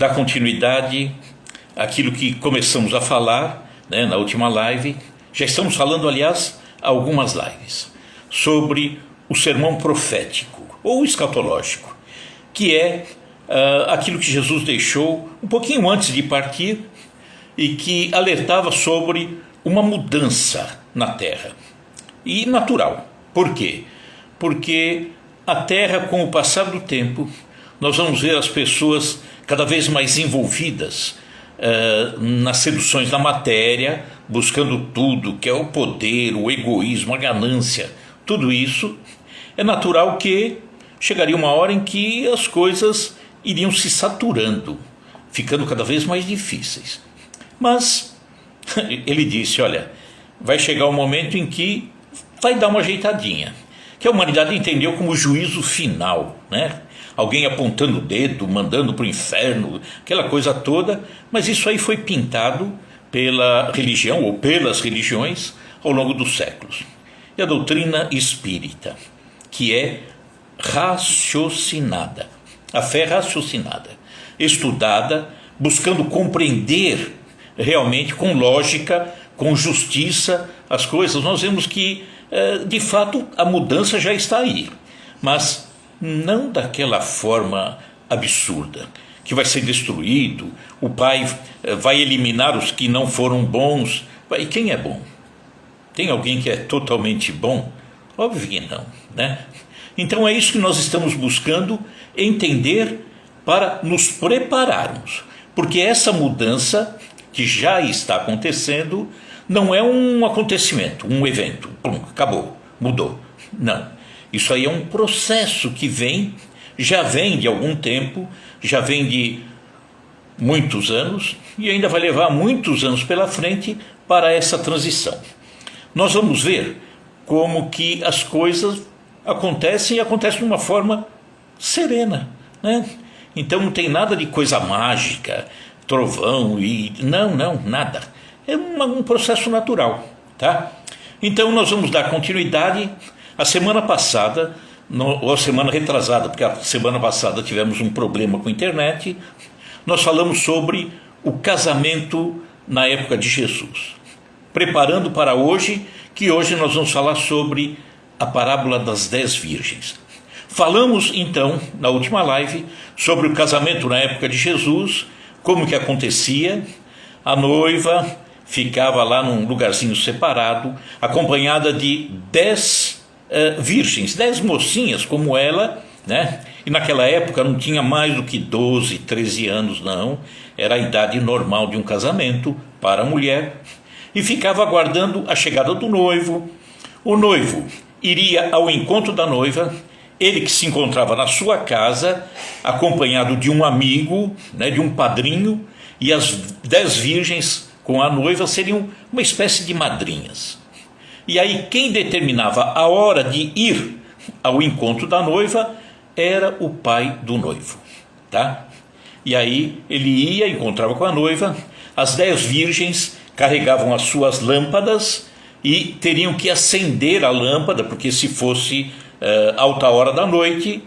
dar continuidade àquilo que começamos a falar, né, na última live. Já estamos falando, aliás, há algumas lives, sobre o sermão profético ou escatológico, que é aquilo que Jesus deixou um pouquinho antes de partir e que alertava sobre uma mudança na terra. E natural. Por quê? Porque a terra, com o passar do tempo, nós vamos ver as pessoas cada vez mais envolvidas nas seduções da matéria, buscando tudo, que é o poder, o egoísmo, a ganância, tudo isso. É natural que chegaria uma hora em que as coisas iriam se saturando, ficando cada vez mais difíceis. Mas ele disse, olha, vai chegar um momento em que vai dar uma ajeitadinha, que a humanidade entendeu como juízo final, né? Alguém apontando o dedo, mandando para o inferno, aquela coisa toda, mas isso aí foi pintado pela religião ou pelas religiões ao longo dos séculos. E a doutrina espírita, que é raciocinada, a fé raciocinada, estudada, buscando compreender realmente com lógica, com justiça as coisas. Nós vemos que de fato a mudança já está aí, mas não daquela forma absurda, que vai ser destruído, o Pai vai eliminar os que não foram bons. E quem é bom? Tem alguém que é totalmente bom? Óbvio que não, né? Então é isso que nós estamos buscando entender para nos prepararmos, porque essa mudança que já está acontecendo não é um acontecimento, um evento, pum, acabou, mudou. Não, isso aí é um processo que já vem de algum tempo, já vem de muitos anos e ainda vai levar muitos anos pela frente para essa transição. Nós vamos ver como que as coisas acontecem e acontecem de uma forma serena, né? Então não tem nada de coisa mágica, trovão e... Não, nada. É um processo natural, tá? Então nós vamos dar continuidade. A semana passada, ou a semana retrasada, porque a semana passada tivemos um problema com a internet, nós falamos sobre o casamento na época de Jesus. Preparando para hoje, que hoje nós vamos falar sobre a parábola das 10 virgens. Falamos então, na última live, sobre o casamento na época de Jesus, como que acontecia. A noiva ficava lá num lugarzinho separado, acompanhada de 10 virgens, 10 mocinhas como ela, né? E naquela época não tinha mais do que 12, 13 anos, não. Era a idade normal de um casamento para a mulher. E ficava aguardando a chegada do noivo. O noivo iria ao encontro da noiva, ele que se encontrava na sua casa, acompanhado de um amigo, né, de um padrinho, e as 10 virgens com a noiva seriam uma espécie de madrinhas. E aí quem determinava a hora de ir ao encontro da noiva era o pai do noivo, tá? E aí ele ia, encontrava com a noiva, as 10 virgens carregavam as suas lâmpadas e teriam que acender a lâmpada, porque se fosse alta hora da noite,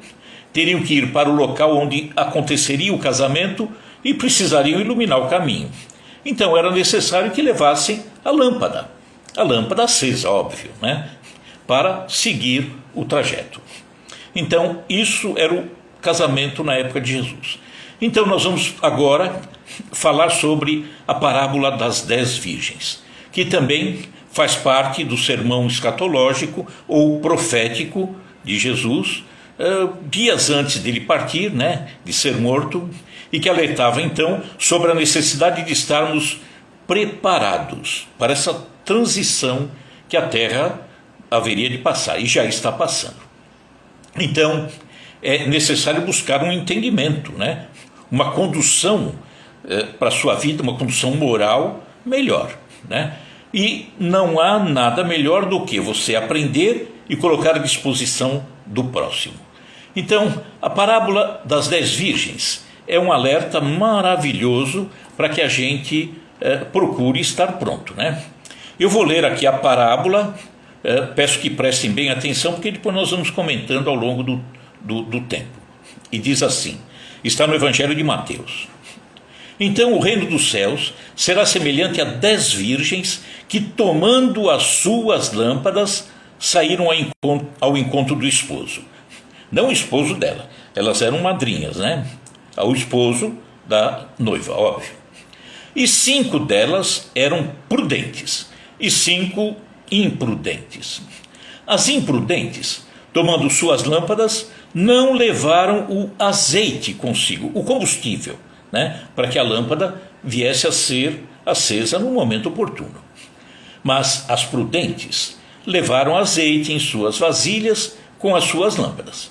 teriam que ir para o local onde aconteceria o casamento e precisariam iluminar o caminho. Então era necessário que levassem a lâmpada acesa, óbvio, né? Para seguir o trajeto. Então isso era o casamento na época de Jesus. Então nós vamos agora falar sobre a parábola das 10 virgens, que também faz parte do sermão escatológico ou profético de Jesus, dias antes dele partir, né, de ser morto, e que alertava então sobre a necessidade de estarmos preparados para essa transição que a Terra haveria de passar, e já está passando. Então é necessário buscar um entendimento, né, uma condução para a sua vida, uma condução moral melhor, né? E não há nada melhor do que você aprender e colocar à disposição do próximo. Então, a parábola das 10 virgens é um alerta maravilhoso para que a gente procure estar pronto, né? Eu vou ler aqui a parábola, peço que prestem bem atenção, porque depois nós vamos comentando ao longo do tempo. E diz assim, está no Evangelho de Mateus. Então o reino dos céus será semelhante a 10 virgens que, tomando as suas lâmpadas, saíram ao encontro do esposo. Não o esposo dela, elas eram madrinhas, né? Ao esposo da noiva, óbvio. E 5 delas eram prudentes, e 5 imprudentes. As imprudentes, tomando suas lâmpadas, não levaram o azeite consigo, o combustível, né? Para que a lâmpada viesse a ser acesa no momento oportuno. Mas as prudentes levaram azeite em suas vasilhas com as suas lâmpadas.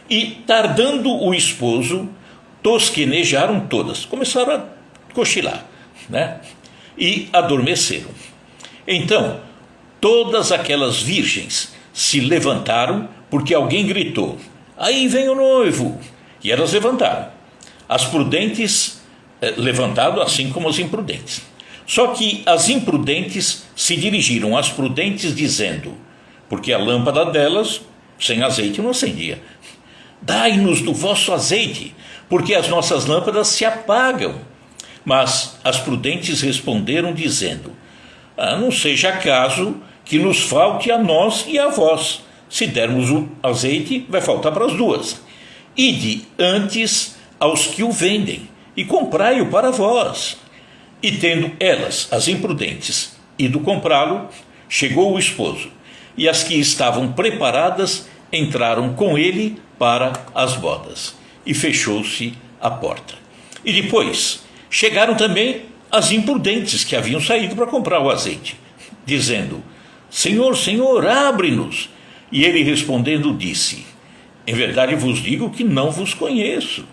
E, tardando o esposo, tosquenejaram todas, começaram a cochilar, né? E adormeceram. Então, todas aquelas virgens se levantaram, porque alguém gritou: aí vem o noivo! E elas levantaram. As prudentes levantaram, assim como as imprudentes. Só que as imprudentes se dirigiram às prudentes dizendo, porque a lâmpada delas sem azeite não acendia: dai-nos do vosso azeite, porque as nossas lâmpadas se apagam. Mas as prudentes responderam dizendo: não seja caso que nos falte a nós e a vós. Se dermos o azeite, vai faltar para as duas. Ide antes aos que o vendem e comprai-o para vós. E tendo elas, as imprudentes, ido comprá-lo, chegou o esposo, e as que estavam preparadas entraram com ele para as bodas, e fechou-se a porta. E depois chegaram também as imprudentes que haviam saído para comprar o azeite, dizendo: Senhor, Senhor, abre-nos. E ele respondendo disse: em verdade vos digo que não vos conheço.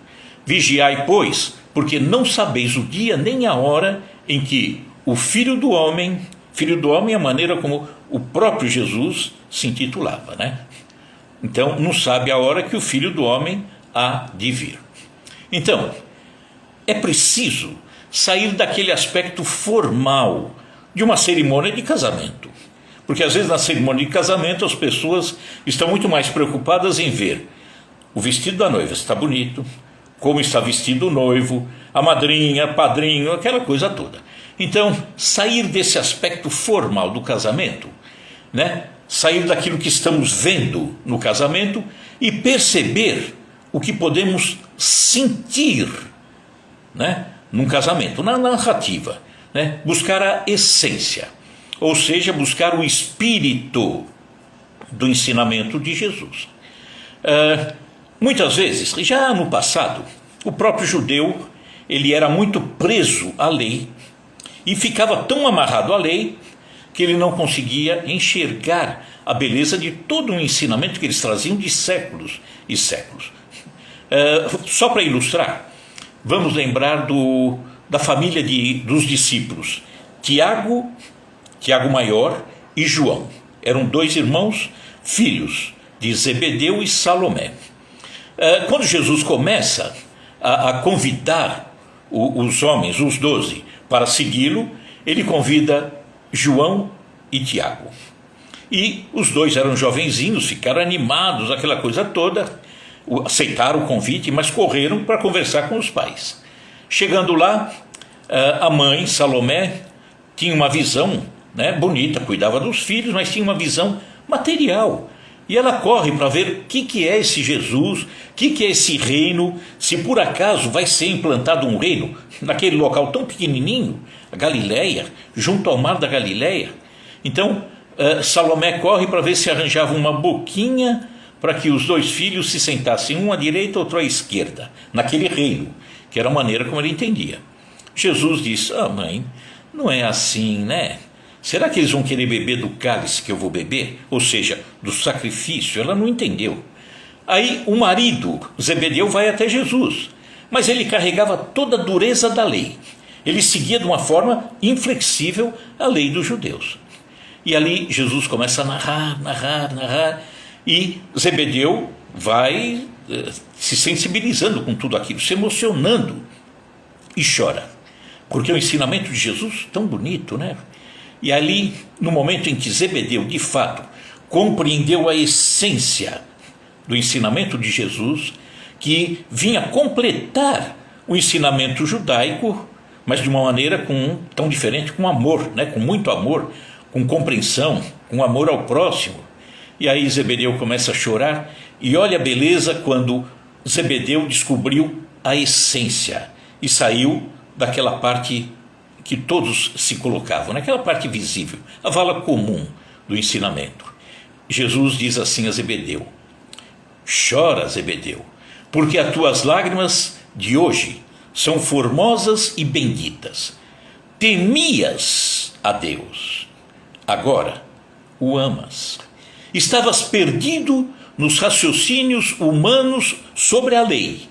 Vigiai, pois, porque não sabeis o dia nem a hora em que o Filho do Homem é a maneira como o próprio Jesus se intitulava, né? Então, não sabe a hora que o Filho do Homem há de vir. Então, é preciso sair daquele aspecto formal de uma cerimônia de casamento. Porque às vezes na cerimônia de casamento as pessoas estão muito mais preocupadas em ver o vestido da noiva, se está bonito, como está vestido o noivo, a madrinha, padrinho, aquela coisa toda. Então, sair desse aspecto formal do casamento, né? Sair daquilo que estamos vendo no casamento e perceber o que podemos sentir, né? Num casamento, na narrativa, né? Buscar a essência, ou seja, buscar o espírito do ensinamento de Jesus. Muitas vezes, já no passado, o próprio judeu ele era muito preso à lei e ficava tão amarrado à lei que ele não conseguia enxergar a beleza de todo um ensinamento que eles traziam de séculos e séculos. Só para ilustrar, vamos lembrar da família dos discípulos, Tiago Maior e João. Eram 2 irmãos, filhos de Zebedeu e Salomé. Quando Jesus começa a convidar os homens, os 12, para segui-lo, ele convida João e Tiago. E os 2 eram jovenzinhos, ficaram animados, aquela coisa toda, aceitaram o convite, mas correram para conversar com os pais. Chegando lá, a mãe, Salomé, tinha uma visão, né, bonita, cuidava dos filhos, mas tinha uma visão material. E ela corre para ver o que é esse Jesus, o que é esse reino, se por acaso vai ser implantado um reino naquele local tão pequenininho, a Galileia, junto ao mar da Galileia. Então, Salomé corre para ver se arranjava uma boquinha para que os 2 filhos se sentassem, um à direita, outro à esquerda, naquele reino, que era a maneira como ele entendia. Jesus disse: mãe, não é assim, né? Será que eles vão querer beber do cálice que eu vou beber? Ou seja, do sacrifício? Ela não entendeu. Aí o marido, Zebedeu, vai até Jesus, mas ele carregava toda a dureza da lei. Ele seguia de uma forma inflexível a lei dos judeus. E ali Jesus começa a narrar, e Zebedeu vai se sensibilizando com tudo aquilo, se emocionando, e chora, porque o ensinamento de Jesus, tão bonito, né? E ali, no momento em que Zebedeu, de fato, compreendeu a essência do ensinamento de Jesus, que vinha completar o ensinamento judaico, mas de uma maneira tão diferente, com amor, né? Com muito amor, com compreensão, com amor ao próximo. E aí Zebedeu começa a chorar, e olha a beleza quando Zebedeu descobriu a essência e saiu daquela parte que todos se colocavam, naquela parte visível, a vala comum do ensinamento. Jesus diz assim a Zebedeu: chora, Zebedeu, porque as tuas lágrimas de hoje são formosas e benditas. Temias a Deus, agora o amas. Estavas perdido nos raciocínios humanos sobre a lei,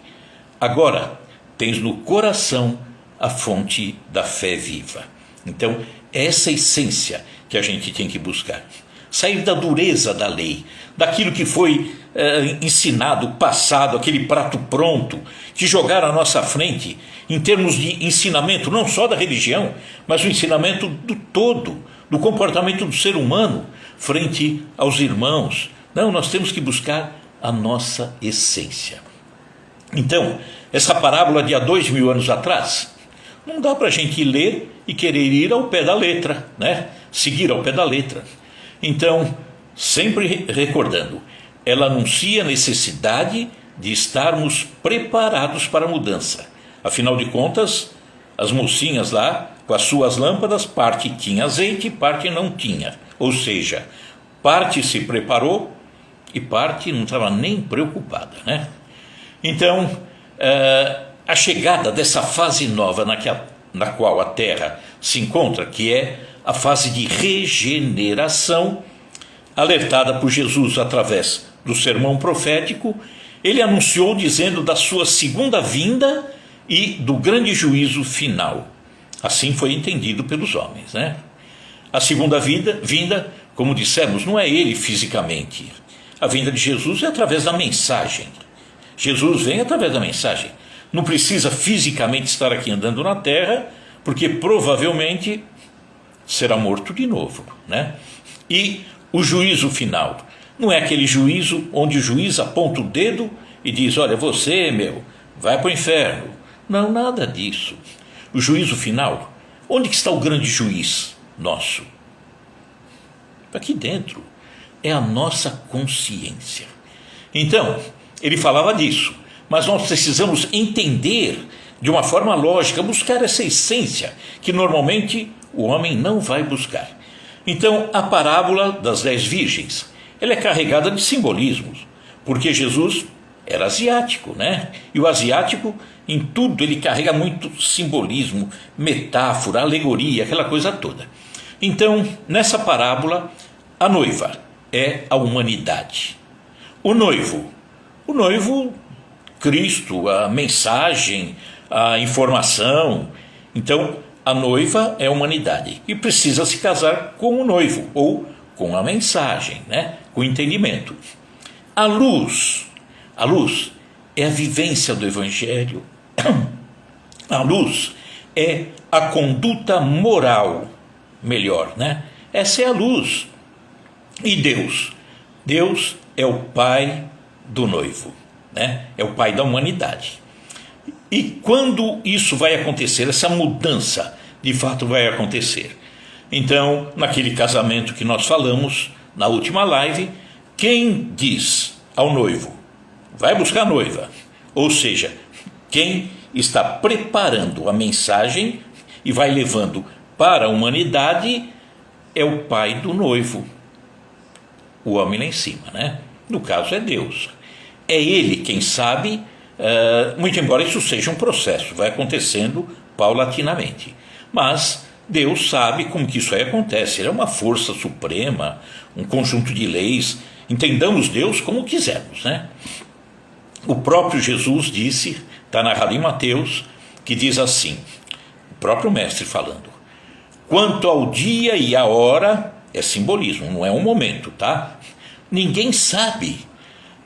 agora tens no coração a fonte da fé viva. Então, essa essência que a gente tem que buscar. Sair da dureza da lei, daquilo que foi ensinado, passado, aquele prato pronto, que jogaram à nossa frente, em termos de ensinamento, não só da religião, mas o ensinamento do todo, do comportamento do ser humano, frente aos irmãos. Não, nós temos que buscar a nossa essência. Então, essa parábola de há 2000 anos atrás, não dá para a gente ler e querer ir ao pé da letra, né? Seguir ao pé da letra. Então, sempre recordando, ela anuncia a necessidade de estarmos preparados para a mudança. Afinal de contas, as mocinhas lá, com as suas lâmpadas, parte tinha azeite e parte não tinha. Ou seja, parte se preparou e parte não estava nem preocupada, né? Então, a chegada dessa fase nova na qual a Terra se encontra, que é a fase de regeneração, alertada por Jesus através do sermão profético, ele anunciou dizendo da sua segunda vinda e do grande juízo final. Assim foi entendido pelos homens, né? A segunda vinda, como dissemos, não é ele fisicamente. A vinda de Jesus é através da mensagem. Jesus vem através da mensagem. Não precisa fisicamente estar aqui andando na terra, porque provavelmente será morto de novo, né? E o juízo final não é aquele juízo onde o juiz aponta o dedo e diz: olha, você, vai para o inferno. Não, nada disso. O juízo final, onde que está o grande juiz nosso? Aqui dentro. É a nossa consciência. Então, ele falava disso, mas nós precisamos entender de uma forma lógica, buscar essa essência que normalmente o homem não vai buscar. Então, a parábola das 10 virgens, ela é carregada de simbolismos, porque Jesus era asiático, né? E o asiático, em tudo, ele carrega muito simbolismo, metáfora, alegoria, aquela coisa toda. Então, nessa parábola, a noiva é a humanidade. O noivo, Cristo, a mensagem, a informação. Então, a noiva é a humanidade e precisa se casar com o noivo ou com a mensagem, né? Com o entendimento. A luz é a vivência do Evangelho. A luz é a conduta moral melhor, né? Essa é a luz. E Deus é o pai do noivo, né? É o pai da humanidade. E quando isso vai acontecer, essa mudança de fato vai acontecer? Então, naquele casamento que nós falamos na última live, quem diz ao noivo, vai buscar a noiva? Ou seja, quem está preparando a mensagem e vai levando para a humanidade é o pai do noivo, o homem lá em cima, né? No caso é Deus. É ele quem sabe, muito embora isso seja um processo, vai acontecendo paulatinamente. Mas Deus sabe como que isso aí acontece. Ele é uma força suprema, um conjunto de leis. Entendamos Deus como quisermos, né? O próprio Jesus disse, está narrado em Mateus, que diz assim, o próprio mestre falando: quanto ao dia e à hora, é simbolismo, não é um momento, tá? Ninguém sabe,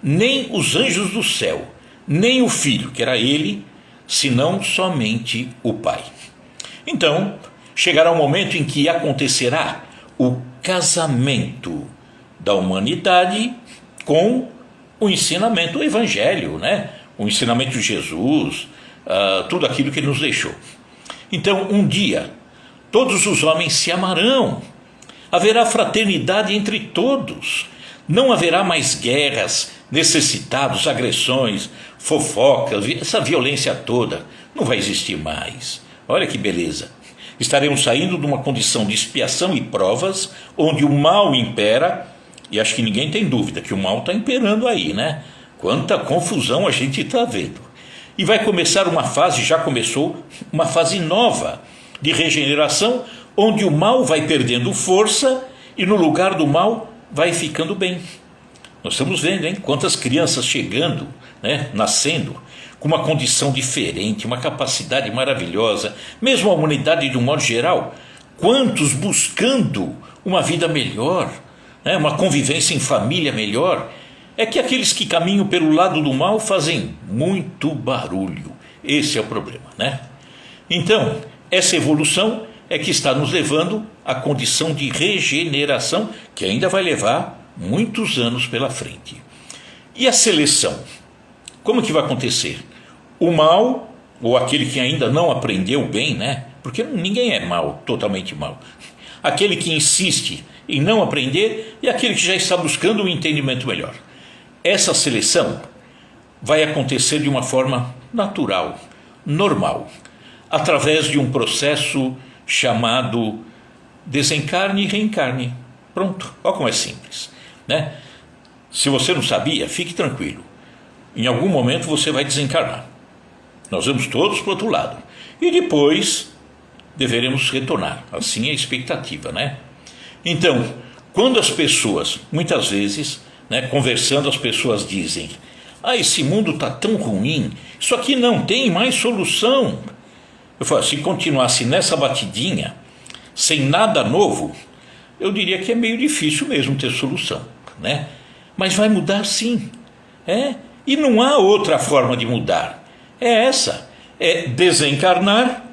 nem os anjos do céu, nem o Filho, que era ele, senão somente o Pai. Então, chegará um momento em que acontecerá o casamento da humanidade com o ensinamento, o Evangelho, né? O ensinamento de Jesus, tudo aquilo que ele nos deixou. Então, um dia, todos os homens se amarão, haverá fraternidade entre todos, não haverá mais guerras, necessitados, agressões, fofocas, essa violência toda não vai existir mais. Olha que beleza. Estaremos saindo de uma condição de expiação e provas, onde o mal impera, e acho que ninguém tem dúvida que o mal está imperando aí, né? Quanta confusão a gente está vendo. E vai começar uma fase, já começou, uma fase nova de regeneração, onde o mal vai perdendo força e no lugar do mal vai ficando bem. Nós estamos vendo, hein? Quantas crianças chegando, né? Nascendo, com uma condição diferente, uma capacidade maravilhosa, mesmo a humanidade de um modo geral, quantos buscando uma vida melhor, né? Uma convivência em família melhor. É que aqueles que caminham pelo lado do mal fazem muito barulho. Esse é o problema, né? Então, essa evolução é que está nos levando à condição de regeneração, que ainda vai levar muitos anos pela frente. E a seleção? Como que vai acontecer? O mal, ou aquele que ainda não aprendeu bem, né? Porque ninguém é mal, totalmente mal. Aquele que insiste em não aprender e aquele que já está buscando um entendimento melhor. Essa seleção vai acontecer de uma forma natural, normal, através de um processo chamado desencarne e reencarne. Pronto, olha como é simples, né? Se você não sabia, fique tranquilo. Em algum momento você vai desencarnar. Nós vamos todos para o outro lado. E depois deveremos retornar. Assim é a expectativa, né? Então, quando as pessoas, muitas vezes, né, conversando, as pessoas dizem: esse mundo está tão ruim, isso aqui não tem mais solução. Eu falo, se continuasse nessa batidinha, sem nada novo, eu diria que é meio difícil mesmo ter solução, né? Mas vai mudar sim, e não há outra forma de mudar, é essa, é desencarnar,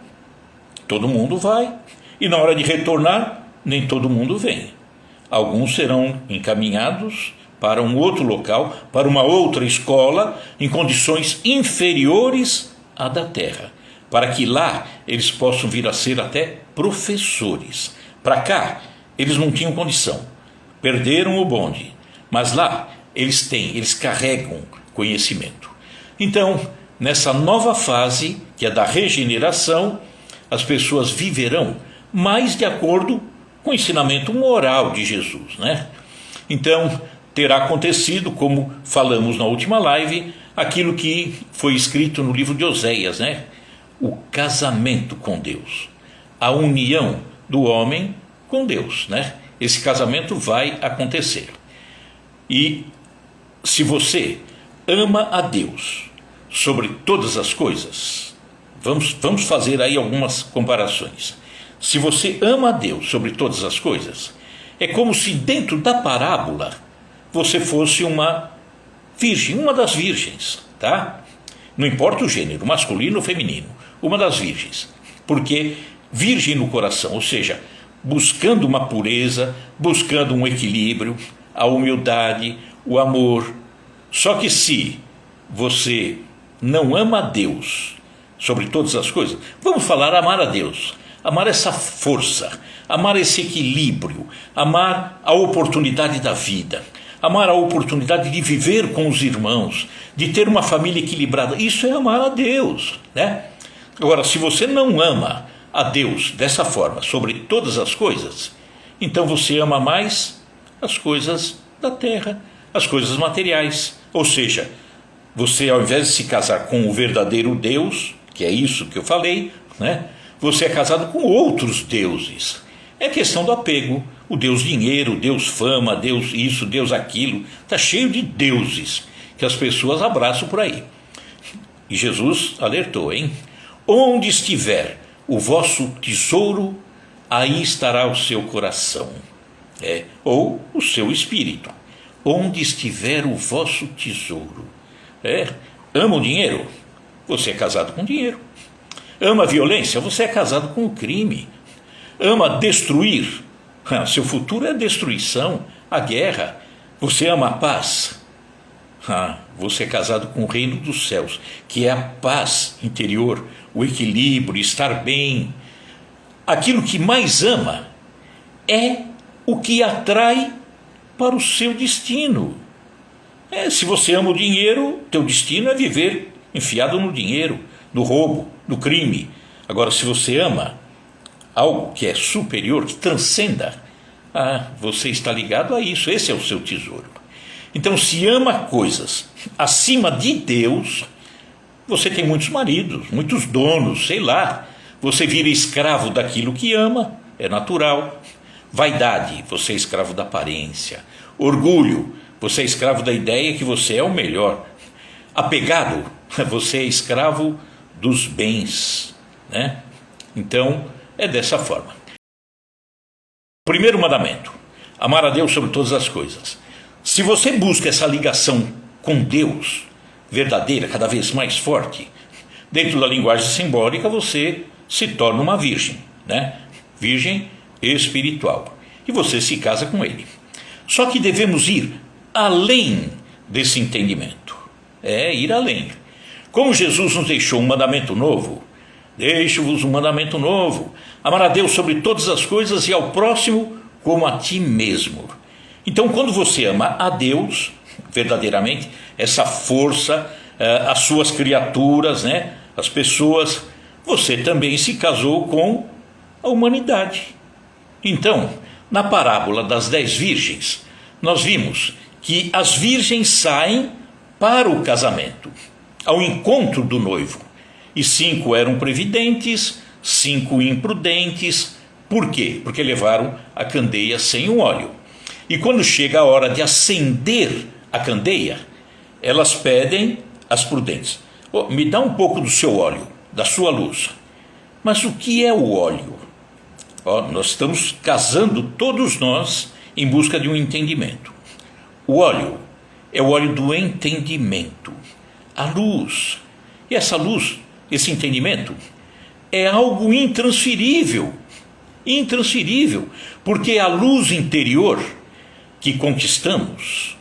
todo mundo vai, e na hora de retornar, nem todo mundo vem. Alguns serão encaminhados para um outro local, para uma outra escola, em condições inferiores à da Terra, para que lá eles possam vir a ser até professores. Para cá, eles não tinham condição, perderam o bonde, mas lá eles carregam conhecimento. Então, nessa nova fase, que é da regeneração, as pessoas viverão mais de acordo com o ensinamento moral de Jesus, né? Então, terá acontecido, como falamos na última live, aquilo que foi escrito no livro de Oséias, né? O casamento com Deus, a união do homem com Deus, né? Esse casamento vai acontecer. E se você ama a Deus sobre todas as coisas, vamos fazer aí algumas comparações. Se você ama a Deus sobre todas as coisas, é como se dentro da parábola você fosse uma virgem, uma das virgens, tá? Não importa o gênero, masculino ou feminino, uma das virgens. Porque virgem no coração, ou seja, buscando uma pureza, buscando um equilíbrio, a humildade, o amor. Só que se você não ama a Deus sobre todas as coisas, vamos falar amar a Deus, amar essa força, amar esse equilíbrio, amar a oportunidade da vida, amar a oportunidade de viver com os irmãos, de ter uma família equilibrada, isso é amar a Deus, né? Agora, se você não ama a Deus dessa forma, sobre todas as coisas, então você ama mais as coisas da terra, as coisas materiais. Ou seja, você, ao invés de se casar com o verdadeiro Deus, que é isso que eu falei, né? Você é casado com outros deuses. É questão do apego. O Deus dinheiro, o Deus fama, Deus isso, Deus aquilo. Está cheio de deuses que as pessoas abraçam por aí. E Jesus alertou, hein? Onde estiver o vosso tesouro, aí estará o seu coração, ou o seu espírito. Onde estiver o vosso tesouro. Ama o dinheiro? Você é casado com dinheiro. Ama a violência? Você é casado com o crime. Ama destruir? Seu futuro é a destruição, a guerra. Você ama a paz? Você é casado com o reino dos céus, que é a paz interior, o equilíbrio, estar bem. Aquilo que mais ama é o que atrai para o seu destino. Se você ama o dinheiro, teu destino é viver enfiado no dinheiro, no roubo, no crime. Agora, se você ama algo que é superior, que transcenda, você está ligado a isso, esse é o seu tesouro. Então, se ama coisas acima de Deus, você tem muitos maridos, muitos donos, sei lá, você vira escravo daquilo que ama, é natural. Vaidade, você é escravo da aparência. Orgulho, você é escravo da ideia que você é o melhor. Apegado, você é escravo dos bens, né? Então, é dessa forma. Primeiro mandamento: amar a Deus sobre todas as coisas. Se você busca essa ligação com Deus verdadeira, cada vez mais forte, dentro da linguagem simbólica, você se torna uma virgem, né? Virgem espiritual. E você se casa com ele. Só que devemos ir além desse entendimento. Ir além. Como Jesus nos deixou um mandamento novo, deixo-vos um mandamento novo: amar a Deus sobre todas as coisas e ao próximo como a ti mesmo. Então, quando você ama a Deus verdadeiramente, essa força, as suas criaturas, né, as pessoas, você também se casou com a humanidade. Então, na parábola das 10 virgens, nós vimos que as virgens saem para o casamento, ao encontro do noivo. E 5 eram previdentes, 5 imprudentes. Por quê? Porque levaram a candeia sem o óleo. E quando chega a hora de acender a candeia, elas pedem às prudentes: me dá um pouco do seu óleo, da sua luz. Mas o que é o óleo? Nós estamos casando todos nós em busca de um entendimento. O óleo é o óleo do entendimento, a luz. E essa luz, esse entendimento, é algo intransferível, porque a luz interior que conquistamos,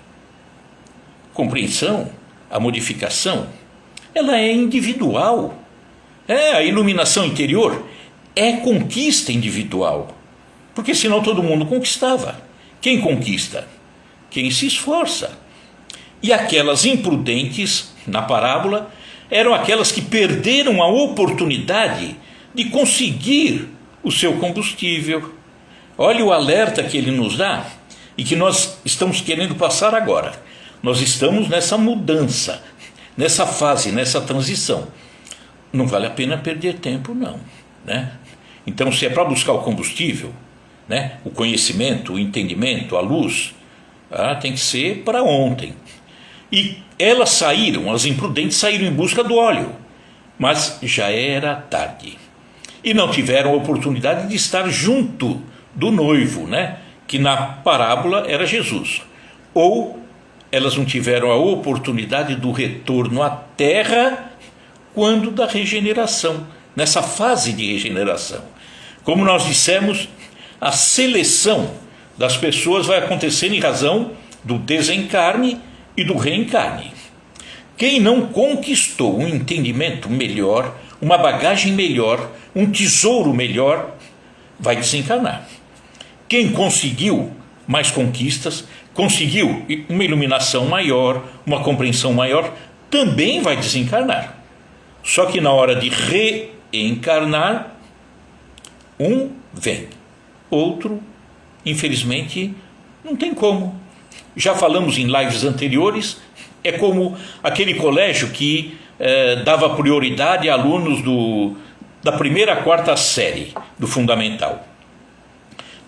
compreensão, a modificação, ela é individual. A iluminação interior é conquista individual, porque senão todo mundo conquistava. Quem conquista? Quem se esforça. E aquelas imprudentes, na parábola, eram aquelas que perderam a oportunidade de conseguir o seu combustível. Olha o alerta que ele nos dá e que nós estamos querendo passar agora. Nós estamos nessa mudança, nessa fase, nessa transição. Não vale a pena perder tempo, não, né? Então, se é para buscar o combustível, né, o conhecimento, o entendimento, a luz, tem que ser para ontem. E elas saíram, as imprudentes saíram em busca do óleo, mas já era tarde. E não tiveram a oportunidade de estar junto do noivo, né, que na parábola era Jesus. Ou elas não tiveram a oportunidade do retorno à terra quando da regeneração, nessa fase de regeneração. Como nós dissemos, a seleção das pessoas vai acontecer em razão do desencarne e do reencarne. Quem não conquistou um entendimento melhor, uma bagagem melhor, um tesouro melhor, vai desencarnar. Quem conseguiu mais conquistas, conseguiu uma iluminação maior, uma compreensão maior, também vai desencarnar. Só que na hora de reencarnar, um vem, outro, infelizmente, não tem como. Já falamos em lives anteriores, é como aquele colégio que dava prioridade a alunos da primeira à quarta série do fundamental.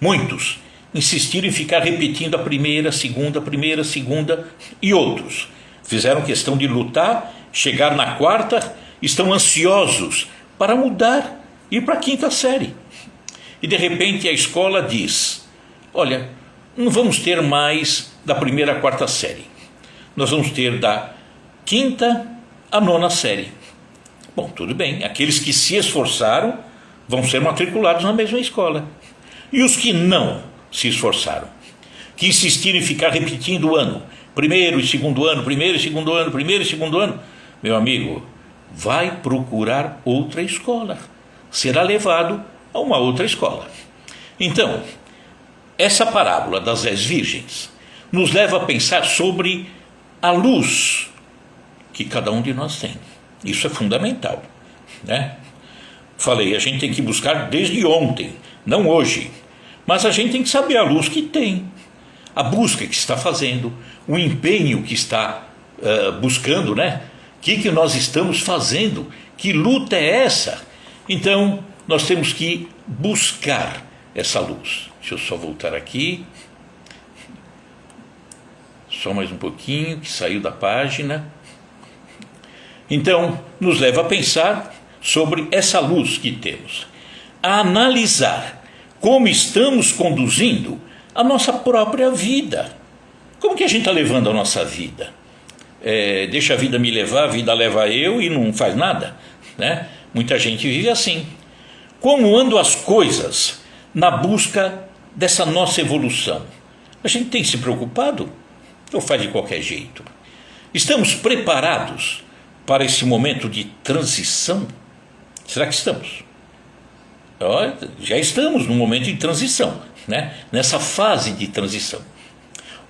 Muitos insistiram em ficar repetindo a primeira, segunda, e outros fizeram questão de lutar, chegar na quarta, estão ansiosos para mudar, ir para a quinta série. E de repente a escola diz: olha, não vamos ter mais da primeira à quarta série, nós vamos ter da quinta à nona série. Bom, tudo bem, aqueles que se esforçaram vão ser matriculados na mesma escola. E os que não se esforçaram, que insistiram em ficar repetindo o ano, primeiro e segundo ano, primeiro e segundo ano, meu amigo, vai procurar outra escola, será levado a uma outra escola. Então, essa parábola das 10 virgens nos leva a pensar sobre a luz que cada um de nós tem. Isso é fundamental, né? Falei, a gente tem que buscar desde ontem, não hoje, mas a gente tem que saber a luz que tem, a busca que está fazendo, o empenho que está buscando, né? O que nós estamos fazendo? Que luta é essa? Então, nós temos que buscar essa luz. Deixa eu só voltar aqui. Só mais um pouquinho, que saiu da página. Então, nos leva a pensar sobre essa luz que temos, a analisar como estamos conduzindo a nossa própria vida. Como que a gente está levando a nossa vida? Deixa a vida me levar, a vida leva eu e não faz nada, né? Muita gente vive assim. Como andam as coisas na busca dessa nossa evolução? A gente tem se preocupado ou faz de qualquer jeito? Estamos preparados para esse momento de transição? Será que estamos? Já estamos num momento de transição, né? Nessa fase de transição.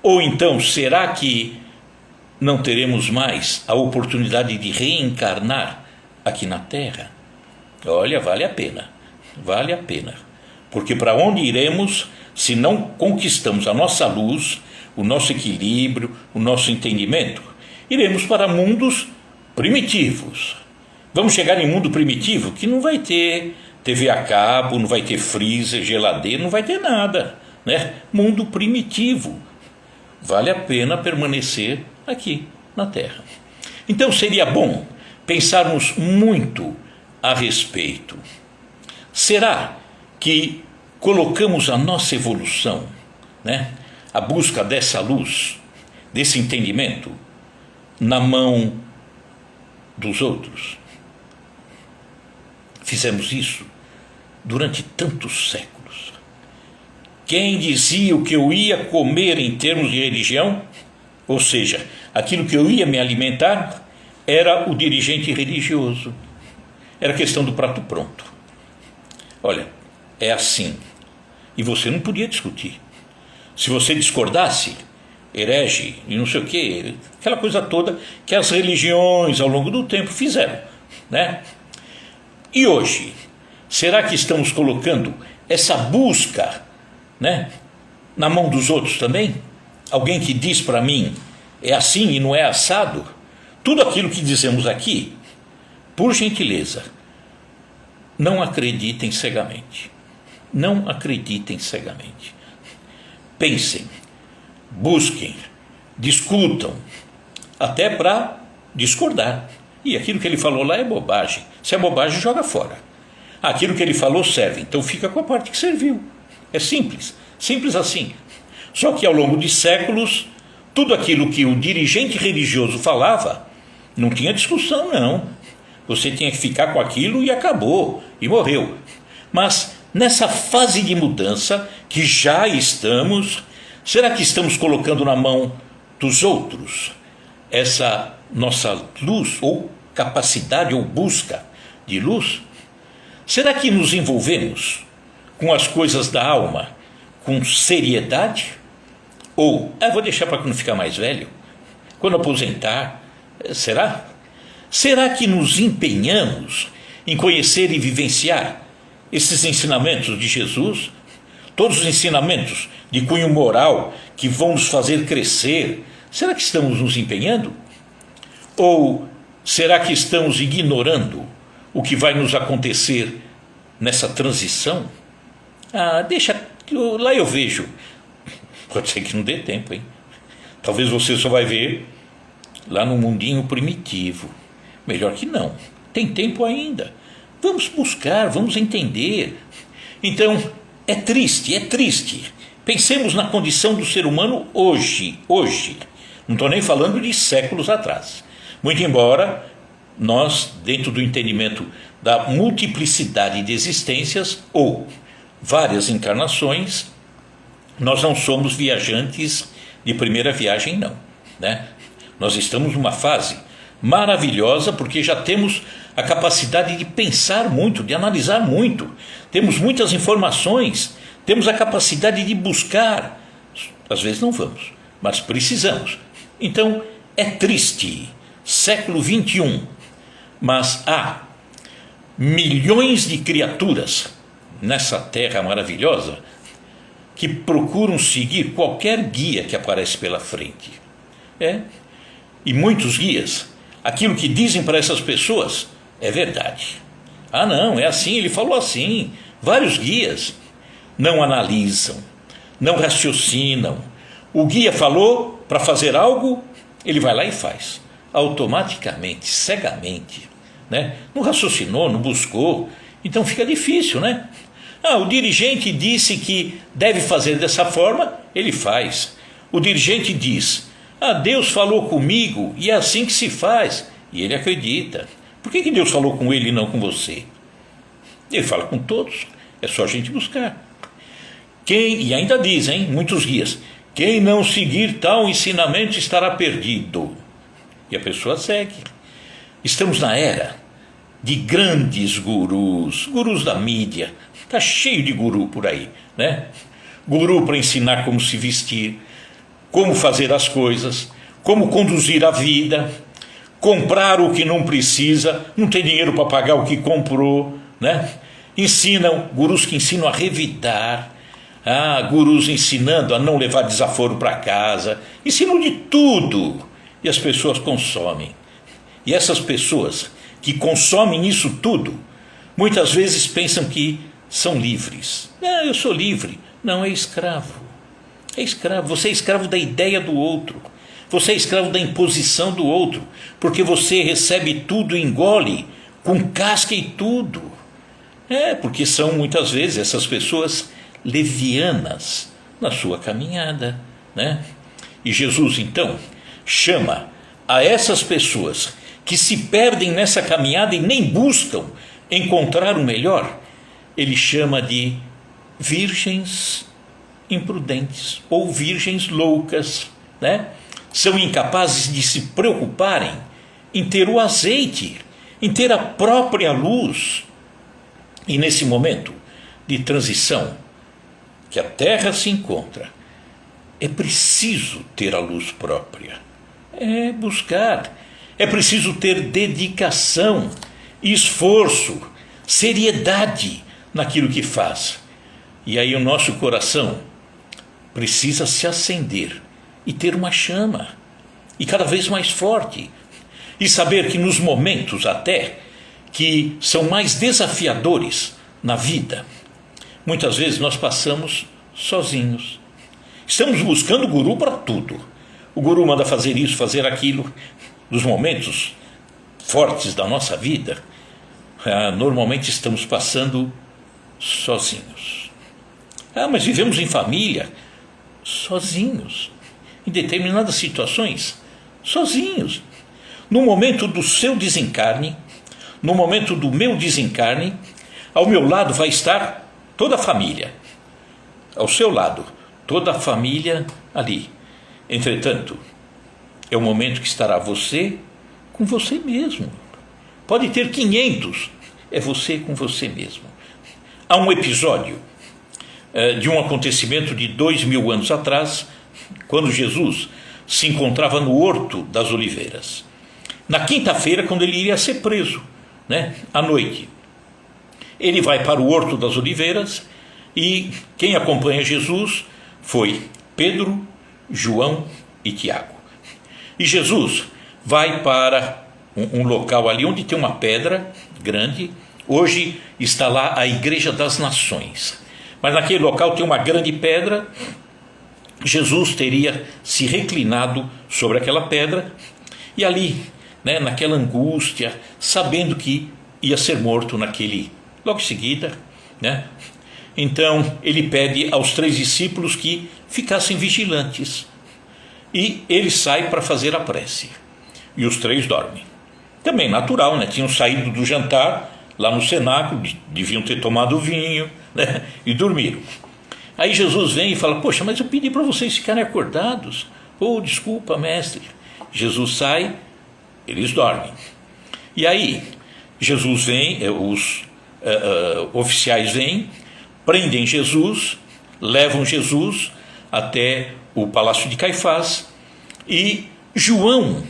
Ou então, será que não teremos mais a oportunidade de reencarnar aqui na Terra? Olha, vale a pena, porque para onde iremos se não conquistamos a nossa luz, o nosso equilíbrio, o nosso entendimento? Iremos para mundos primitivos. Vamos chegar em mundo primitivo que não vai ter TV a cabo, não vai ter freezer, geladeira, não vai ter nada, né? Mundo primitivo. Vale a pena permanecer aqui na Terra. Então seria bom pensarmos muito a respeito. Será que colocamos a nossa evolução, né, a busca dessa luz, desse entendimento, na mão dos outros? Fizemos isso durante tantos séculos. Quem dizia o que eu ia comer em termos de religião, ou seja, aquilo que eu ia me alimentar, era o dirigente religioso. Era questão do prato pronto. Olha, é assim. E você não podia discutir. Se você discordasse, herege e não sei o quê, aquela coisa toda que as religiões ao longo do tempo fizeram, né? E hoje, será que estamos colocando essa busca, né, na mão dos outros também? Alguém que diz para mim, é assim e não é assado? Tudo aquilo que dizemos aqui, por gentileza, não acreditem cegamente. Não acreditem cegamente. Pensem, busquem, discutam, até para discordar. E aquilo que ele falou lá é bobagem. Se é bobagem, joga fora. Aquilo que ele falou serve, então fica com a parte que serviu. É simples, simples assim. Só que ao longo de séculos, tudo aquilo que o dirigente religioso falava, não tinha discussão, não. Você tinha que ficar com aquilo e acabou, e morreu. Mas nessa fase de mudança que já estamos, será que estamos colocando na mão dos outros essa nossa luz, ou capacidade, ou busca de luz? Será que nos envolvemos com as coisas da alma com seriedade? Ou, vou deixar para quando ficar mais velho, quando aposentar, será? Será que nos empenhamos em conhecer e vivenciar esses ensinamentos de Jesus? Todos os ensinamentos de cunho moral que vão nos fazer crescer, será que estamos nos empenhando? Ou será que estamos ignorando o que vai nos acontecer nessa transição? Deixa, lá eu vejo. Pode ser que não dê tempo, hein? Talvez você só vai ver lá no mundinho primitivo. Melhor que não. Tem tempo ainda. Vamos buscar, vamos entender. Então, é triste. Pensemos na condição do ser humano hoje. Não estou nem falando de séculos atrás. Muito embora nós, dentro do entendimento da multiplicidade de existências ou várias encarnações, nós não somos viajantes de primeira viagem, não, né? Nós estamos numa fase maravilhosa, porque já temos a capacidade de pensar muito, de analisar muito, temos muitas informações, temos a capacidade de buscar. Às vezes não vamos, mas precisamos. Então é triste, século XXI, mas há milhões de criaturas nessa terra maravilhosa que procuram seguir qualquer guia que aparece pela frente. E muitos guias, aquilo que dizem para essas pessoas é verdade. Ah, não, é assim, ele falou assim. Vários guias não analisam, não raciocinam. O guia falou para fazer algo, ele vai lá e faz, automaticamente, cegamente, né? Não raciocinou, não buscou, então fica difícil, né? O dirigente disse que deve fazer dessa forma, ele faz. O dirigente diz, Deus falou comigo e é assim que se faz, e ele acredita. Por que Deus falou com ele e não com você? Ele fala com todos, é só a gente buscar. E ainda dizem, muitos guias, quem não seguir tal ensinamento estará perdido. E a pessoa segue. Estamos na era de grandes gurus da mídia. Está cheio de guru por aí, né? Guru para ensinar como se vestir, como fazer as coisas, como conduzir a vida, comprar o que não precisa, não tem dinheiro para pagar o que comprou, né? Gurus que ensinam a revidar, gurus ensinando a não levar desaforo para casa, ensinam de tudo, e as pessoas consomem. E essas pessoas que consomem isso tudo, muitas vezes pensam que são livres. Eu sou livre. Não, é escravo. É escravo. Você é escravo da ideia do outro. Você é escravo da imposição do outro, porque você recebe tudo e engole com casca e tudo. Porque são muitas vezes essas pessoas levianas na sua caminhada, né? E Jesus então chama a essas pessoas que se perdem nessa caminhada e nem buscam encontrar o melhor, ele chama de virgens imprudentes ou virgens loucas, né? São incapazes de se preocuparem em ter o azeite, em ter a própria luz. E nesse momento de transição que a terra se encontra, é preciso ter a luz própria, buscar, é preciso ter dedicação, esforço, seriedade naquilo que faz. E aí o nosso coração precisa se acender e ter uma chama, e cada vez mais forte, e saber que nos momentos até que são mais desafiadores na vida, muitas vezes nós passamos sozinhos. Estamos buscando guru para tudo. O guru manda fazer isso, fazer aquilo. Nos momentos fortes da nossa vida, normalmente estamos passando sozinhos. Mas vivemos em família, sozinhos. Em determinadas situações, sozinhos. No momento do seu desencarne, no momento do meu desencarne, ao meu lado vai estar toda a família. Ao seu lado, toda a família ali. Entretanto, é o momento que estará você com você mesmo. Pode ter 500, é você com você mesmo. Há um episódio de um acontecimento de 2000 anos atrás, quando Jesus se encontrava no Horto das Oliveiras. Na quinta-feira, quando ele iria ser preso, né, à noite. Ele vai para o Horto das Oliveiras e quem acompanha Jesus foi Pedro, João e Tiago. E Jesus vai para um local ali onde tem uma pedra grande. Hoje está lá a Igreja das Nações. Mas naquele local tem uma grande pedra. Jesus teria se reclinado sobre aquela pedra e ali, né, naquela angústia, sabendo que ia ser morto logo em seguida, né? Então ele pede aos 3 discípulos que ficassem vigilantes. E ele sai para fazer a prece. E os 3 dormem. Também natural, né? Tinham saído do jantar lá no cenáculo, deviam ter tomado vinho, né? E dormiram. Aí Jesus vem e fala: poxa, mas eu pedi para vocês ficarem acordados. Desculpa, mestre. Jesus sai, eles dormem. E aí, Jesus vem, os oficiais vêm, prendem Jesus, levam Jesus até o palácio de Caifás, e João,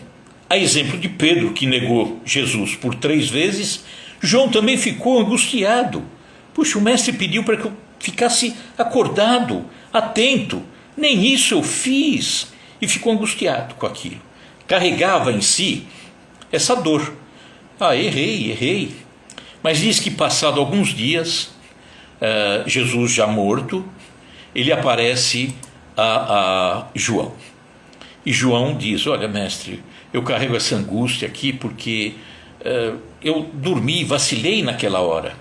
a exemplo de Pedro, que negou Jesus por 3 vezes, João também ficou angustiado. Puxa, o mestre pediu para que eu ficasse acordado, atento, nem isso eu fiz, e ficou angustiado com aquilo. Carregava em si essa dor. Errei. Mas diz que passado alguns dias, Jesus já morto, ele aparece a João. E João diz: olha, mestre, eu carrego essa angústia aqui porque eu dormi, vacilei naquela hora.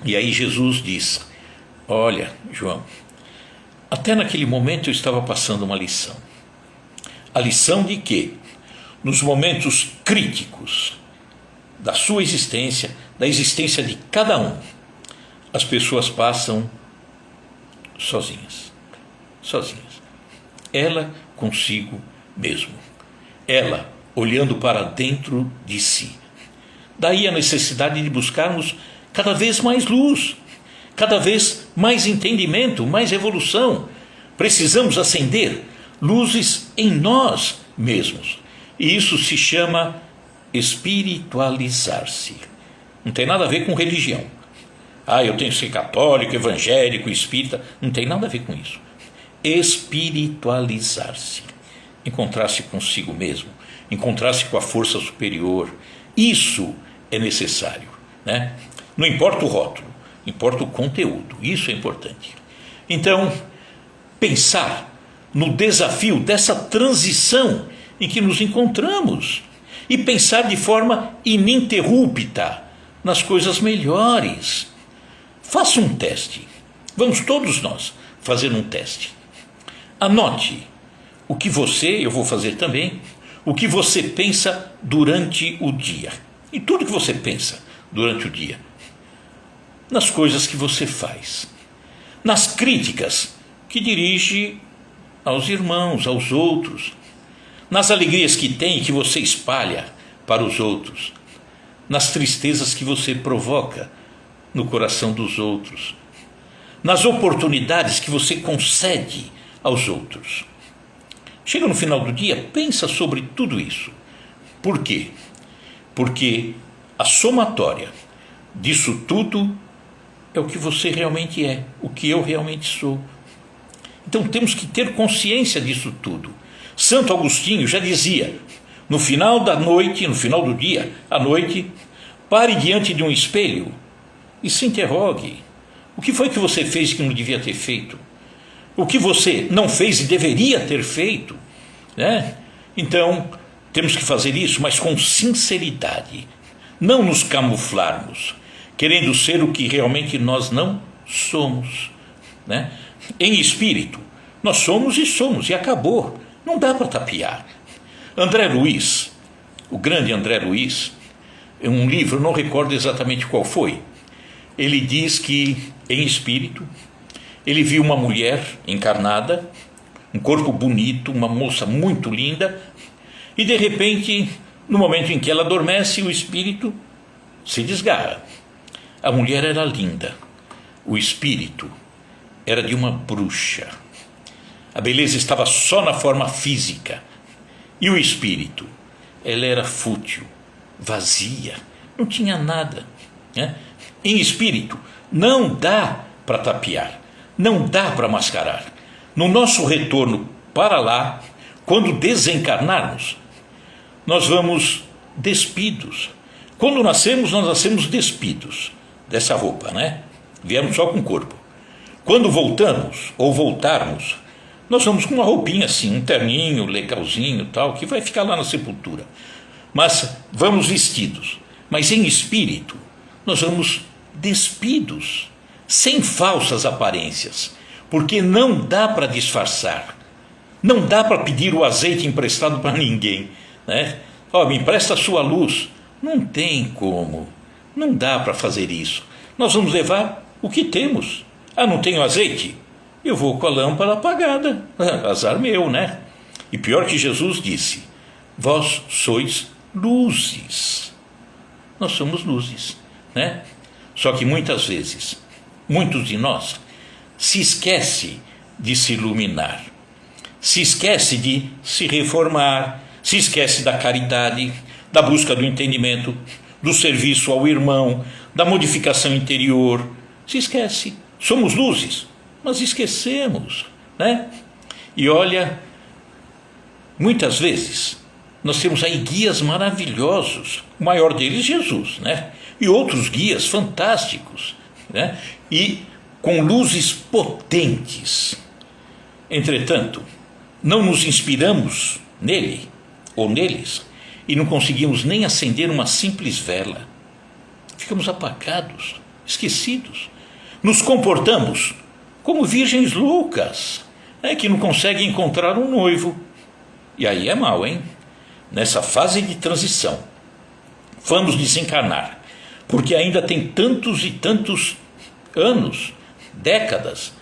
E aí Jesus diz: olha, João, até naquele momento eu estava passando uma lição. A lição de que, nos momentos críticos da sua existência, da existência de cada um, as pessoas passam sozinhas. Ela consigo mesmo. Ela olhando para dentro de si. Daí a necessidade de buscarmos cada vez mais luz, cada vez mais entendimento, mais evolução. Precisamos acender luzes em nós mesmos. E isso se chama espiritualizar-se. Não tem nada a ver com religião. Eu tenho que ser católico, evangélico, espírita. Não tem nada a ver com isso. Espiritualizar-se. Encontrar-se consigo mesmo. Encontrar-se com a força superior. Isso é necessário, né? Não importa o rótulo, importa o conteúdo. Isso é importante. Então, pensar no desafio dessa transição em que nos encontramos e pensar de forma ininterrupta nas coisas melhores. Faça um teste. Vamos todos nós fazer um teste. Anote o que eu vou fazer também, o que você pensa durante o dia. E tudo que você pensa durante o dia. Nas coisas que você faz. Nas críticas que dirige aos irmãos, aos outros. Nas alegrias que tem e que você espalha para os outros. Nas tristezas que você provoca no coração dos outros. Nas oportunidades que você concede aos outros. Chega no final do dia, pensa sobre tudo isso. Por quê? Porque a somatória disso tudo é o que você realmente é, o que eu realmente sou. Então temos que ter consciência disso tudo. Santo Agostinho já dizia: no final da noite, no final do dia, à noite, pare diante de um espelho e se interrogue. O que foi que você fez que não devia ter feito? O que você não fez e deveria ter feito, né? Então, temos que fazer isso, mas com sinceridade. Não nos camuflarmos, querendo ser o que realmente nós não somos, né? Em espírito, nós somos e acabou. Não dá para tapear. André Luiz, o grande André Luiz, em um livro, não recordo exatamente qual foi, ele diz que, em espírito, ele viu uma mulher encarnada, um corpo bonito, uma moça muito linda, e de repente, no momento em que ela adormece, o espírito se desgarra. A mulher era linda, o espírito era de uma bruxa. A beleza estava só na forma física. E o espírito, ela era fútil, vazia, não tinha nada, né? Em espírito, não dá para tapear, não dá para mascarar. No nosso retorno para lá, quando desencarnarmos, nós vamos despidos. Quando nascemos, nós nascemos despidos dessa roupa, né? Viemos só com o corpo. Quando voltamos, ou voltarmos, nós vamos com uma roupinha assim, um terninho, legalzinho, tal, que vai ficar lá na sepultura. Mas vamos vestidos. Mas em espírito, nós vamos despidos, sem falsas aparências, porque não dá para disfarçar, não dá para pedir o azeite emprestado para ninguém, né? Me empresta a sua luz. Não tem como, não dá para fazer isso. Nós vamos levar o que temos. Não tenho azeite? Eu vou com a lâmpada apagada. Azar meu, né? E pior que Jesus disse: vós sois luzes. Nós somos luzes, né? Só que muitas vezes, muitos de nós se esquece de se iluminar, se esquece de se reformar, se esquece da caridade, da busca do entendimento, do serviço ao irmão, da modificação interior. Se esquece. Somos luzes, mas esquecemos, né? E olha, muitas vezes nós temos aí guias maravilhosos, o maior deles Jesus, né? E outros guias fantásticos, né? E com luzes potentes. Entretanto, não nos inspiramos nele ou neles e não conseguimos nem acender uma simples vela. Ficamos apagados, esquecidos. Nos comportamos como virgens loucas, que não conseguem encontrar um noivo. E aí é mal, hein? Nessa fase de transição, vamos desencarnar, porque ainda tem tantos e tantos anos, décadas,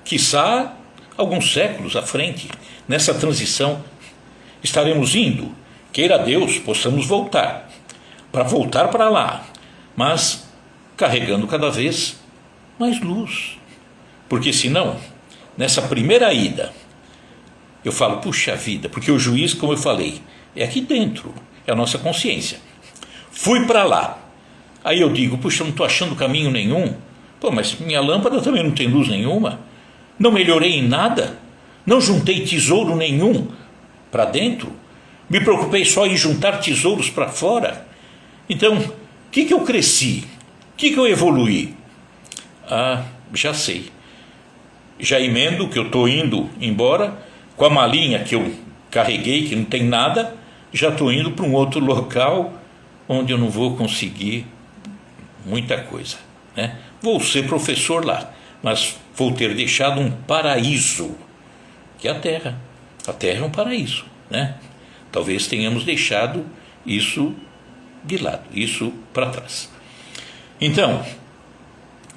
quiçá alguns séculos à frente. Nessa transição estaremos indo, queira Deus, possamos voltar para lá, mas carregando cada vez mais luz, porque senão, nessa primeira ida, eu falo, puxa vida, porque o juiz, como eu falei, é aqui dentro, é a nossa consciência. Fui para lá, aí eu digo, puxa, eu não estou achando caminho nenhum. Pô, mas minha lâmpada também não tem luz nenhuma, não melhorei em nada, não juntei tesouro nenhum para dentro, me preocupei só em juntar tesouros para fora. Então, o que eu cresci? O que eu evoluí? Ah, já sei. Já emendo que eu estou indo embora, com a malinha que eu carreguei, que não tem nada, já estou indo para um outro local onde eu não vou conseguir muita coisa, né? Vou ser professor lá, mas vou ter deixado um paraíso, que é a Terra. A Terra é um paraíso, né? Talvez tenhamos deixado isso de lado, isso para trás. Então,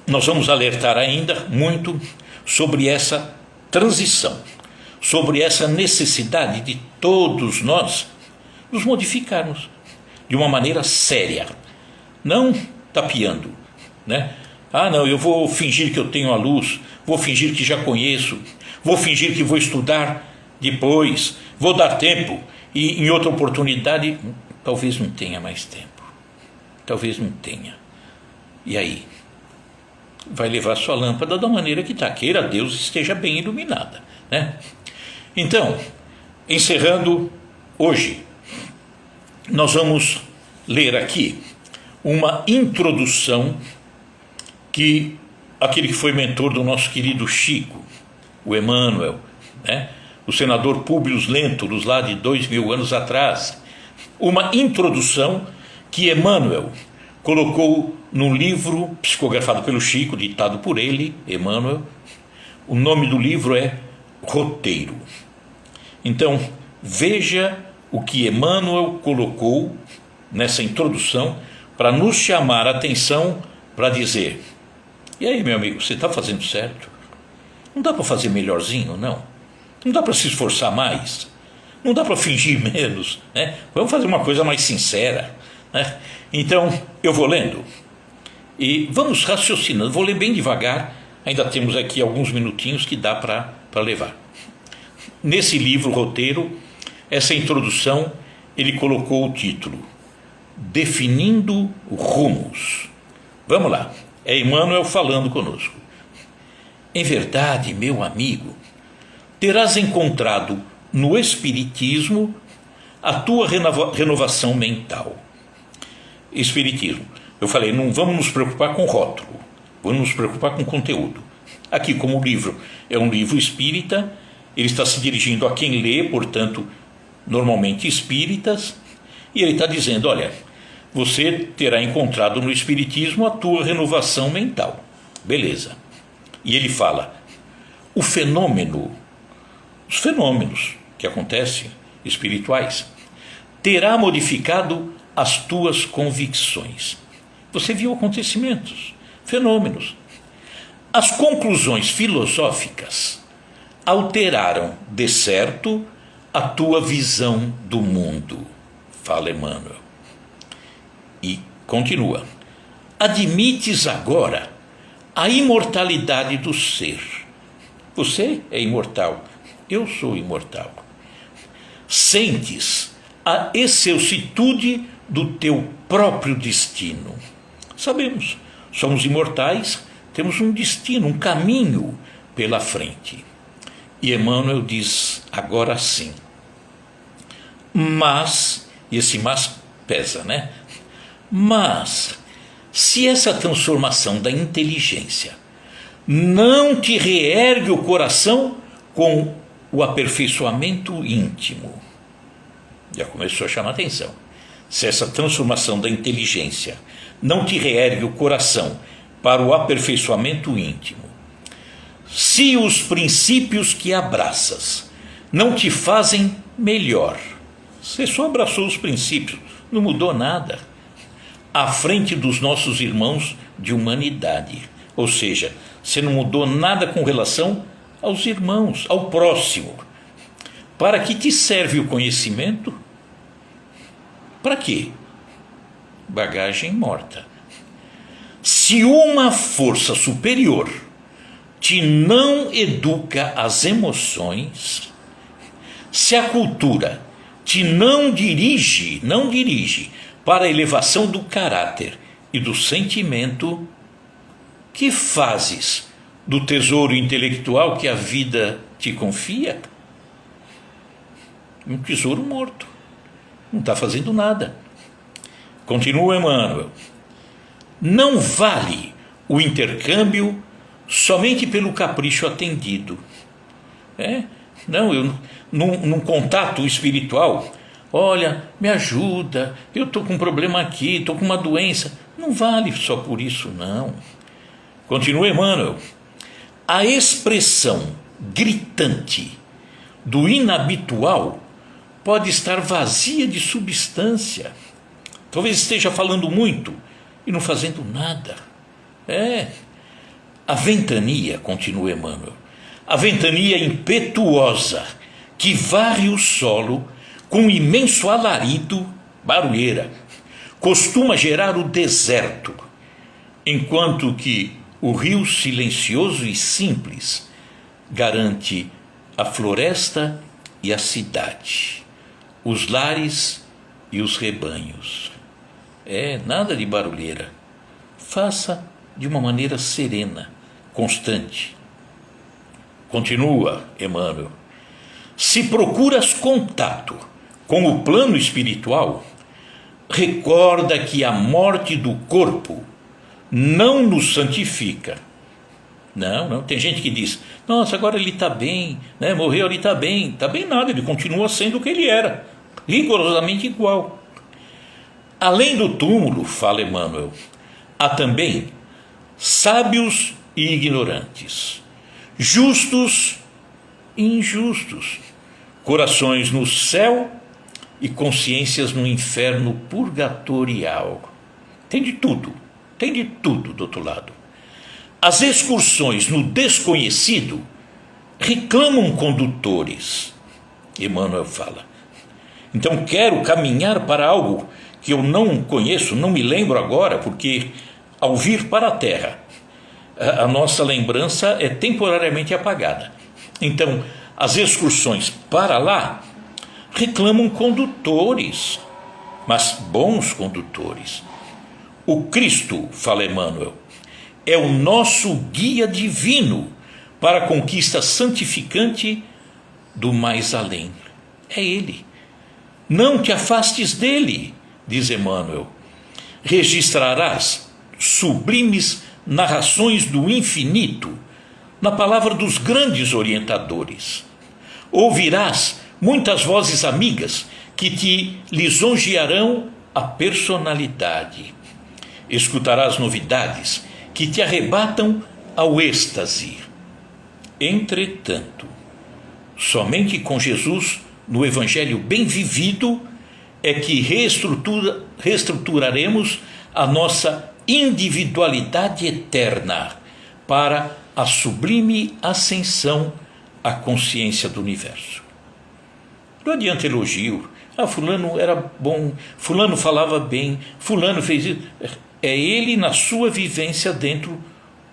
nós vamos alertar ainda muito sobre essa transição, sobre essa necessidade de todos nós nos modificarmos de uma maneira séria, não tapeando, né? Ah, não, eu vou fingir que eu tenho a luz, vou fingir que já conheço, vou fingir que vou estudar depois, vou dar tempo, e em outra oportunidade, talvez não tenha mais tempo, talvez não tenha. E aí? Vai levar sua lâmpada da maneira que está, queira Deus esteja bem iluminada, né? Então, encerrando hoje, nós vamos ler aqui uma introdução que aquele que foi mentor do nosso querido Chico, o Emmanuel, né? O senador Públio Lentulus, lá de 2000 anos atrás, uma introdução que Emmanuel colocou num livro psicografado pelo Chico, ditado por ele, Emmanuel. O nome do livro é Roteiro. Então, veja o que Emmanuel colocou nessa introdução para nos chamar a atenção, para dizer: e aí, meu amigo, você está fazendo certo? Não dá para fazer melhorzinho, não? Não dá para se esforçar mais? Não dá para fingir menos, né? Vamos fazer uma coisa mais sincera, né? Então, eu vou lendo e vamos raciocinando. Vou ler bem devagar, ainda temos aqui alguns minutinhos que dá para levar. Nesse livro, Roteiro, essa introdução, ele colocou o título Definindo Rumos. Vamos lá, é Emmanuel falando conosco. Em verdade, meu amigo, terás encontrado no Espiritismo a tua renovação mental. Espiritismo, eu falei, não vamos nos preocupar com rótulo, vamos nos preocupar com conteúdo. Aqui, como o livro é um livro espírita, ele está se dirigindo a quem lê, portanto, normalmente espíritas, e ele está dizendo, olha, você terá encontrado no Espiritismo a tua renovação mental. Beleza. E ele fala, os fenômenos que acontecem, espirituais, terá modificado as tuas convicções. Você viu acontecimentos, fenômenos. As conclusões filosóficas alteraram, de certo, a tua visão do mundo. fala Emmanuel. E continua: admites agora a imortalidade do ser. Você é imortal, eu sou imortal. Sentes a excelsitude do teu próprio destino. Sabemos, somos imortais, temos um destino, um caminho pela frente. E Emmanuel diz agora sim. Mas, e esse mas pesa, né? Mas, se essa transformação da inteligência não te reergue o coração com o aperfeiçoamento íntimo, já começou a chamar a atenção. Se essa transformação da inteligência não te reergue o coração para o aperfeiçoamento íntimo, se os princípios que abraças não te fazem melhor, você só abraçou os princípios, não mudou nada, à frente dos nossos irmãos de humanidade. Ou seja, você não mudou nada com relação aos irmãos, ao próximo. Para que te serve o conhecimento? Para quê? Bagagem morta. Se uma força superior te não educa as emoções, se a cultura te não dirige para a elevação do caráter e do sentimento, que fazes do tesouro intelectual que a vida te confia? Um tesouro morto. Não está fazendo nada. Continua Emmanuel. Não vale o intercâmbio somente pelo capricho atendido. Não, eu num contato espiritual, olha, me ajuda, eu estou com um problema aqui, estou com uma doença. Não vale só por isso, não. Continua Emmanuel. A expressão gritante do inabitual pode estar vazia de substância. Talvez esteja falando muito e não fazendo nada. A ventania, continua Emmanuel, a ventania impetuosa que varre o solo com imenso alarido, barulheira, costuma gerar o deserto, enquanto que o rio silencioso e simples garante a floresta e a cidade, os lares e os rebanhos. Nada de barulheira. Faça de uma maneira serena, constante. Continua Emmanuel. Se procuras contato com o plano espiritual, recorda que a morte do corpo não nos santifica. Não, tem gente que diz, nossa, agora ele está bem, né? Morreu, ele está bem nada, ele continua sendo o que ele era, rigorosamente igual. Além do túmulo, fala Emmanuel, há também sábios e ignorantes, justos e injustos, corações no céu e consciências no inferno purgatorial. Tem de tudo do outro lado. As excursões no desconhecido reclamam condutores, Emmanuel fala. Então quero caminhar para algo que eu não conheço, não me lembro agora, porque ao vir para a Terra, a nossa lembrança é temporariamente apagada. Então, as excursões para lá reclamam condutores, mas bons condutores. O Cristo, fala Emmanuel, é o nosso guia divino para a conquista santificante do mais além. É Ele. Não te afastes dele, diz Emmanuel. Registrarás sublimes narrações do infinito na palavra dos grandes orientadores. Ouvirás muitas vozes amigas que te lisonjearão a personalidade. Escutarás novidades que te arrebatam ao êxtase. Entretanto, somente com Jesus, no Evangelho bem vivido, é que reestruturaremos a nossa individualidade eterna para a sublime ascensão à consciência do universo. Não adianta elogio, Ah, fulano era bom, fulano falava bem, fulano fez isso. É ele na sua vivência dentro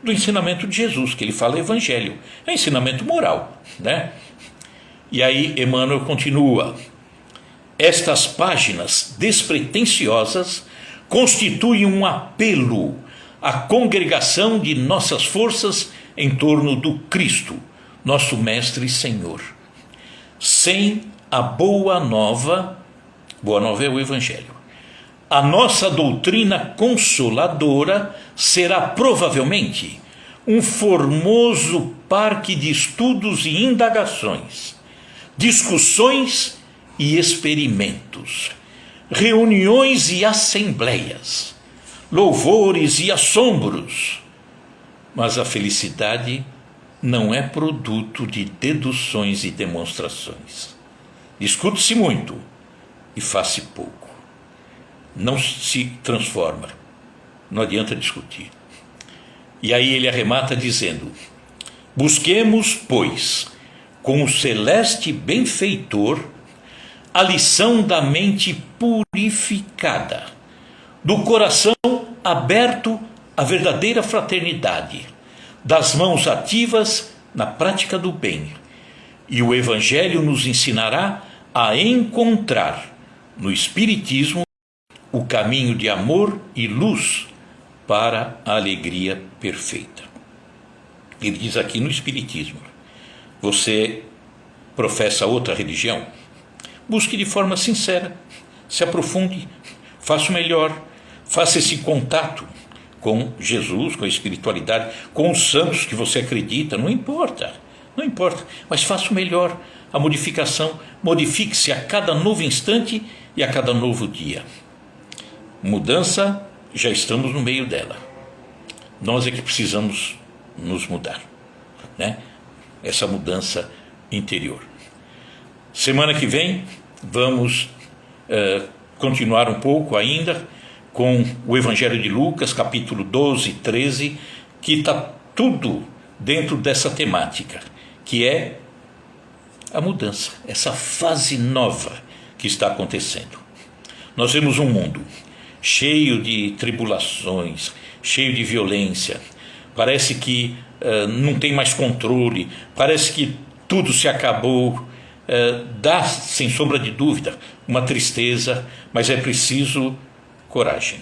do ensinamento de Jesus, que ele fala evangelho. É ensinamento moral, né? E aí Emmanuel continua: estas páginas despretensiosas constituem um apelo à congregação de nossas forças em torno do Cristo, nosso Mestre e Senhor. Sem a boa nova é o Evangelho, a nossa doutrina consoladora será provavelmente um formoso parque de estudos e indagações, discussões e experimentos, reuniões e assembleias, louvores e assombros. Mas a felicidade não é produto de deduções e demonstrações. Discute-se muito e faz-se pouco. Não se transforma. Não adianta discutir. E aí ele arremata dizendo: busquemos, pois, com o celeste benfeitor, a lição da mente purificada, do coração aberto à verdadeira fraternidade, das mãos ativas na prática do bem. E o Evangelho nos ensinará a encontrar no Espiritismo o caminho de amor e luz para a alegria perfeita. Ele diz aqui no Espiritismo: você professa outra religião? Busque de forma sincera, se aprofunde, faça o melhor, faça esse contato com Jesus, com a espiritualidade, com os santos que você acredita, não importa, mas faça o melhor, a modificação, modifique-se a cada novo instante e a cada novo dia. Mudança, já estamos no meio dela. Nós é que precisamos nos mudar, né? Essa mudança interior. Semana que vem vamos continuar um pouco ainda com o Evangelho de Lucas, capítulo 12 e 13, que está tudo dentro dessa temática, que é a mudança, essa fase nova que está acontecendo. Nós vemos um mundo cheio de tribulações, cheio de violência, parece que não tem mais controle, parece que tudo se acabou. Dá, sem sombra de dúvida, uma tristeza, mas é preciso coragem,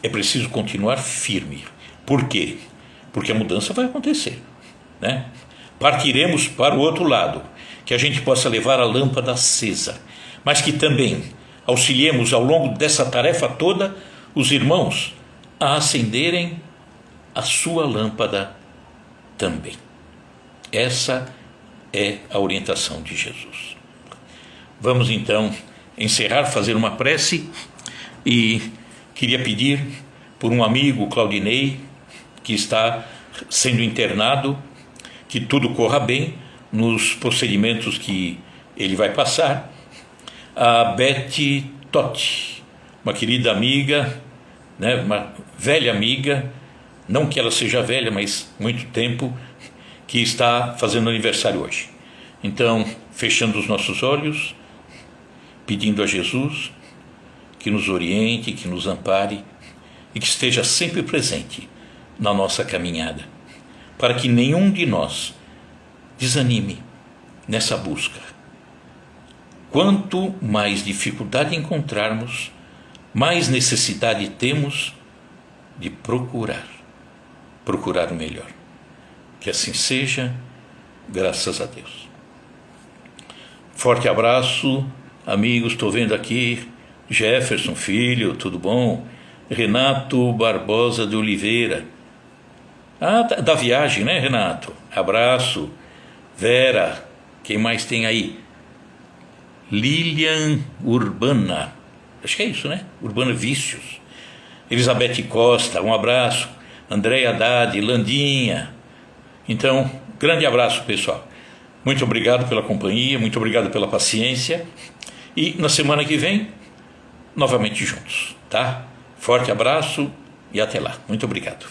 é preciso continuar firme. Por quê? Porque a mudança vai acontecer, né? Partiremos para o outro lado, que a gente possa levar a lâmpada acesa, mas que também auxiliemos ao longo dessa tarefa toda os irmãos a acenderem a sua lâmpada também. Essa é a orientação de Jesus. Vamos então encerrar, fazer uma prece, e queria pedir por um amigo, Claudinei, que está sendo internado, que tudo corra bem nos procedimentos que ele vai passar. A Beth Totti, uma querida amiga, né, uma velha amiga, não que ela seja velha, mas muito tempo, que está fazendo aniversário hoje. Então, fechando os nossos olhos, pedindo a Jesus que nos oriente, que nos ampare e que esteja sempre presente na nossa caminhada, para que nenhum de nós desanime nessa busca. Quanto mais dificuldade encontrarmos, mais necessidade temos de procurar o melhor. Que assim seja, graças a Deus. Forte abraço, amigos. Estou vendo aqui Jefferson Filho, tudo bom? Renato Barbosa de Oliveira. Da viagem, né, Renato? Abraço. Vera, quem mais tem aí? Lilian Urbana, acho que é isso, né? Urbana Vícios. Elizabeth Costa, um abraço. Andréia Haddad, Landinha. Então, grande abraço, pessoal. Muito obrigado pela companhia, muito obrigado pela paciência. E na semana que vem, novamente juntos, tá? Forte abraço e até lá. Muito obrigado.